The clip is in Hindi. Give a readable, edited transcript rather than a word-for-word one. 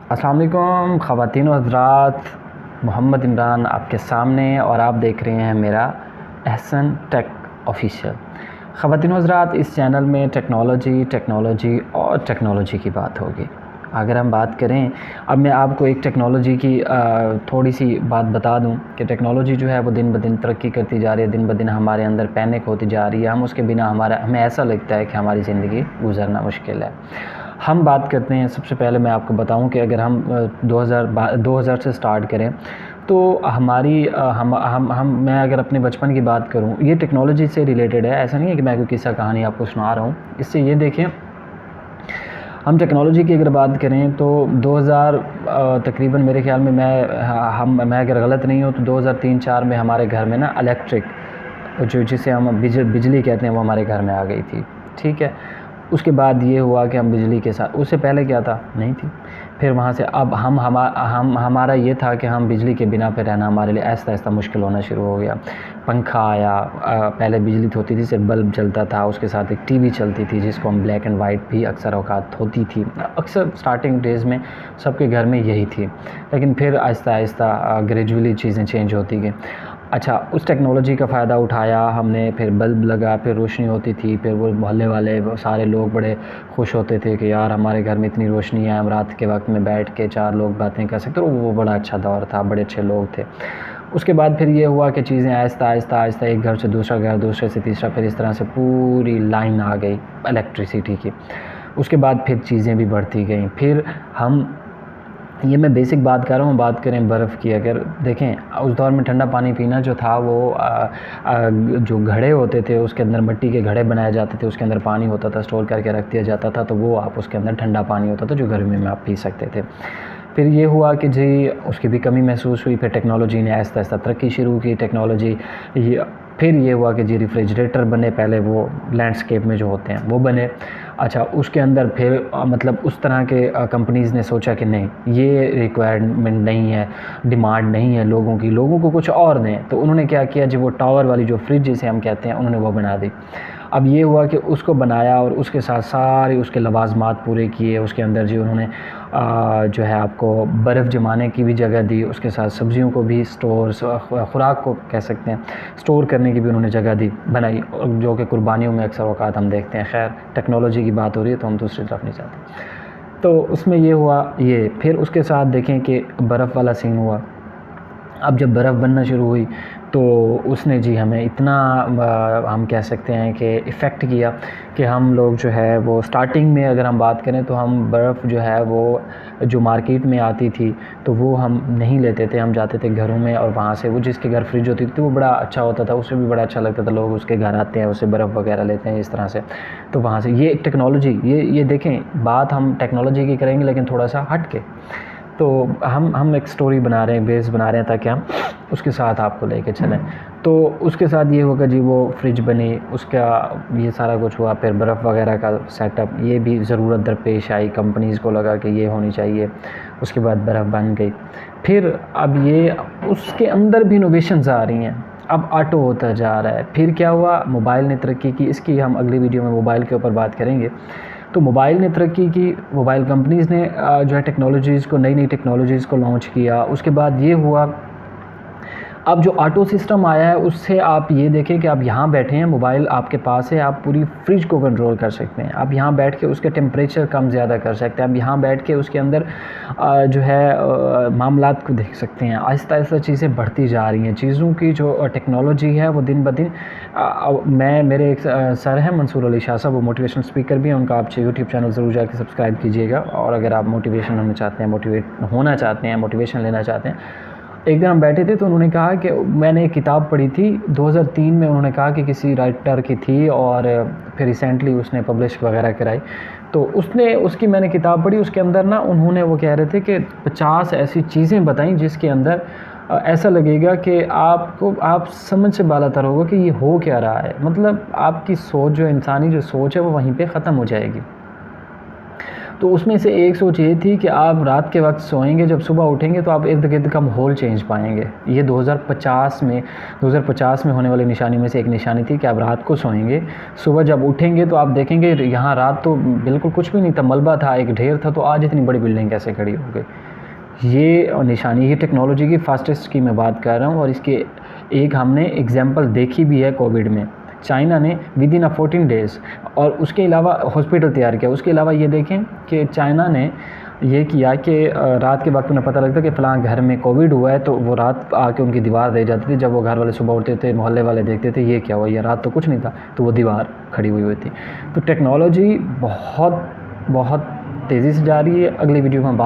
अस्सलाम वालेकुम ख़वातीन व हज़रात, मोहम्मद इमरान आपके सामने और आप देख रहे हैं मेरा एहसन टेक ऑफिशियल। ख़वातीन व हज़रात, इस चैनल में टेक्नोलॉजी और टेक्नोलॉजी की बात होगी। अगर हम बात करें, अब मैं आपको एक टेक्नोलॉजी की थोड़ी सी बात बता दूं कि टेक्नोलॉजी जो है वो दिन ब दिन तरक्की करती जा रही है, दिन ब दिन हमारे अंदर पैनिक होती जा रही है। हम उसके बिना हमें ऐसा लगता है कि हमारी ज़िंदगी गुजरना मुश्किल है। हम बात करते हैं, सबसे पहले मैं आपको बताऊं कि अगर हम 2000 से स्टार्ट करें तो हमारी मैं अगर अपने बचपन की बात करूं, ये टेक्नोलॉजी से रिलेटेड है, ऐसा नहीं है कि मैं कोई किस्सा कहानी आपको सुना रहा हूं। इससे ये देखें, हम टेक्नोलॉजी की अगर बात करें तो 2000 तकरीबन मेरे ख़्याल में मैं अगर गलत नहीं हूँ तो 2003-4 में हमारे घर में ना इलेक्ट्रिक जिसे हम बिजली कहते हैं वो हमारे घर में आ गई थी। ठीक है, उसके बाद ये हुआ कि हम बिजली के साथ, उससे पहले क्या था, नहीं थी। फिर वहाँ से अब हमारा ये था कि हम बिजली के बिना पे रहना हमारे लिए ऐसा ऐसा मुश्किल होना शुरू हो गया। पंखा आया, पहले बिजली होती थी, सिर्फ बल्ब जलता था, उसके साथ एक टीवी चलती थी जिसको हम ब्लैक एंड वाइट भी अक्सर औकात होती थी। अक्सर स्टार्टिंग डेज़ में सबके घर में यही थी, लेकिन फिर आहिस्ता आहिस्ता ग्रेजुअली चीज़ें चेंज होती गई। अच्छा, उस टेक्नोलॉजी का फ़ायदा उठाया हमने, फिर बल्ब लगा, फिर रोशनी होती थी, फिर वो मोहल्ले वाले वो सारे लोग बड़े खुश होते थे कि यार हमारे घर में इतनी रोशनी है, हम रात के वक्त में बैठ के 4 लोग बातें कर सकते। तो वो बड़ा अच्छा दौर था, बड़े अच्छे लोग थे। उसके बाद फिर ये हुआ कि चीज़ें आहिस्ता एक घर से दूसरा घर, दूसरे से तीसरा, फिर इस तरह से पूरी लाइन आ गई इलेक्ट्रिसिटी की। उसके बाद फिर चीज़ें भी बढ़ती गईं। फिर ये मैं बेसिक बात कर रहा हूँ। बात करें बर्फ़ की, अगर देखें उस दौर में ठंडा पानी पीना जो था वो जो घड़े होते थे उसके अंदर मिट्टी के घड़े बनाए जाते थे, उसके अंदर पानी होता था, स्टोर करके रख दिया जाता था, तो वो आप उसके अंदर ठंडा पानी होता था जो गर्मी में आप पी सकते थे। फिर ये हुआ कि जी उसकी भी कमी महसूस हुई, फिर टेक्नोलॉजी ने आहिस्ता आहिस्ता तरक्की शुरू की। फिर ये हुआ कि जी रेफ्रिजरेटर बने, पहले वो लैंडस्केप में जो होते हैं वो बने। अच्छा, उसके अंदर फिर मतलब उस तरह के कंपनीज़ ने सोचा कि नहीं, ये रिक्वायरमेंट नहीं है, डिमांड नहीं है लोगों को कुछ और दें, तो उन्होंने क्या किया जी, वो टावर वाली जो फ्रिज जिसे हम कहते हैं उन्होंने वो बना दी। अब ये हुआ कि उसको बनाया और उसके साथ सारे उसके लवाज़मात पूरे किए। उसके अंदर जी उन्होंने जो है आपको बर्फ़ जमाने की भी जगह दी, उसके साथ सब्ज़ियों को भी खुराक को कह सकते हैं स्टोर करने की भी उन्होंने जगह बनाई, जो कि कुर्बानियों में अक्सर औक़ात हम देखते हैं। खैर, टेक्नोलॉजी की बात हो रही है तो हम दूसरी तरफ नहीं जाते। तो उसमें ये हुआ, ये फिर उसके साथ देखें कि बर्फ़ वाला सीन हुआ। अब जब बर्फ़ बनना शुरू हुई तो उसने जी हमें इतना हम कह सकते हैं कि इफ़ेक्ट किया कि हम लोग जो है वो स्टार्टिंग में अगर हम बात करें तो हम बर्फ़ जो है वो जो मार्केट में आती थी तो वो हम नहीं लेते थे, हम जाते थे घरों में और वहाँ से वो जिसके घर फ्रिज होती थी तो वो बड़ा अच्छा होता था, उससे भी बड़ा अच्छा लगता था। लोग उसके घर आते हैं, उससे बर्फ़ वगैरह लेते हैं इस तरह से। तो वहाँ से ये टेक्नोलॉजी, ये देखें, बात हम टेक्नोलॉजी की करेंगे लेकिन थोड़ा सा हट के। तो हम एक स्टोरी बना रहे हैं, बेस बना रहे हैं ताकि हम उसके साथ आपको लेके चलें। तो उसके साथ ये होगा जी, वो फ्रिज बनी, उसका ये सारा कुछ हुआ, फिर बर्फ़ वगैरह का सेटअप, ये भी ज़रूरत दरपेश आई, कंपनीज़ को लगा कि ये होनी चाहिए। उसके बाद बर्फ़ बन गई। फिर अब ये उसके अंदर भी इनोवेशंस आ रही हैं, अब ऑटो होता जा रहा है। फिर क्या हुआ, मोबाइल ने तरक्की की, इसकी हम अगली वीडियो में मोबाइल के ऊपर बात करेंगे। तो मोबाइल ने तरक्की की, मोबाइल कंपनीज़ ने जो है टेक्नोलॉजीज़ को, नई टेक्नोलॉजीज़ को लॉन्च किया। उसके बाद ये हुआ, अब जो ऑटो सिस्टम आया है उससे आप ये देखें कि आप यहाँ बैठे हैं, मोबाइल आपके पास है, आप पूरी फ्रिज को कंट्रोल कर सकते हैं। आप यहाँ बैठ के उसके टेम्परेचर कम ज़्यादा कर सकते हैं। आप यहाँ बैठ के उसके अंदर जो है मामलात को देख सकते हैं। आहिस्ता आहिस्ता चीज़ें बढ़ती जा रही हैं, चीज़ों की जो टेक्नोलॉजी है वो दिन ब दिन। मेरे एक सर हैं मंसूर अली शाह साहब, वो मोटिवेशनल स्पीकर भी हैं, उनका आप यूट्यूब चैनल ज़रूर जाकर सब्सक्राइब कीजिएगा। और अगर आप मोटिवेशन होना चाहते हैं, मोटिवेशन लेना चाहते हैं। एक दिन हम बैठे थे तो उन्होंने कहा कि मैंने एक किताब पढ़ी थी 2003 में, उन्होंने कहा कि किसी राइटर की थी और फिर रिसेंटली उसने पब्लिश वगैरह कराई। तो उसकी मैंने किताब पढ़ी, उसके अंदर ना उन्होंने वो कह रहे थे कि 50 ऐसी चीज़ें बताई जिसके अंदर ऐसा लगेगा कि आप समझ से बालातर होगा कि ये हो क्या रहा है। मतलब आपकी सोच, जो इंसानी जो सोच है वो वहीं पे ख़त्म हो जाएगी। तो उसमें से एक सोच ये थी कि आप रात के वक्त सोएंगे, जब सुबह उठेंगे तो आप इर्द गिर्द का माहौल चेंज पाएंगे। ये 2050 में होने वाली निशानी में से एक निशानी थी कि आप रात को सोएंगे, सुबह जब उठेंगे तो आप देखेंगे यहाँ रात तो बिल्कुल कुछ भी नहीं था, मलबा था, एक ढेर था, तो आज इतनी बड़ी बिल्डिंग कैसे खड़ी हो गई। ये निशानी, ये टेक्नोलॉजी की फास्टेस्ट की मैं बात कर रहा हूँ। और इसके एक हमने एग्जांपल देखी भी है कोविड में। चाइना ने विद इन 14 डेज़, और उसके अलावा हॉस्पिटल तैयार किया। उसके अलावा ये देखें कि चाइना ने ये किया कि रात के वक्त उन्हें पता लगता कि फ़लाँ घर में कोविड हुआ है, तो वो रात आके उनकी दीवार दे जाती थी। जब वो घर वाले सुबह उठते थे, मोहल्ले वाले देखते थे ये क्या हुआ, ये रात तो कुछ नहीं था, तो वो दीवार खड़ी हुई थी। तो टेक्नोलॉजी बहुत बहुत तेज़ी से जा रही है। अगली वीडियो में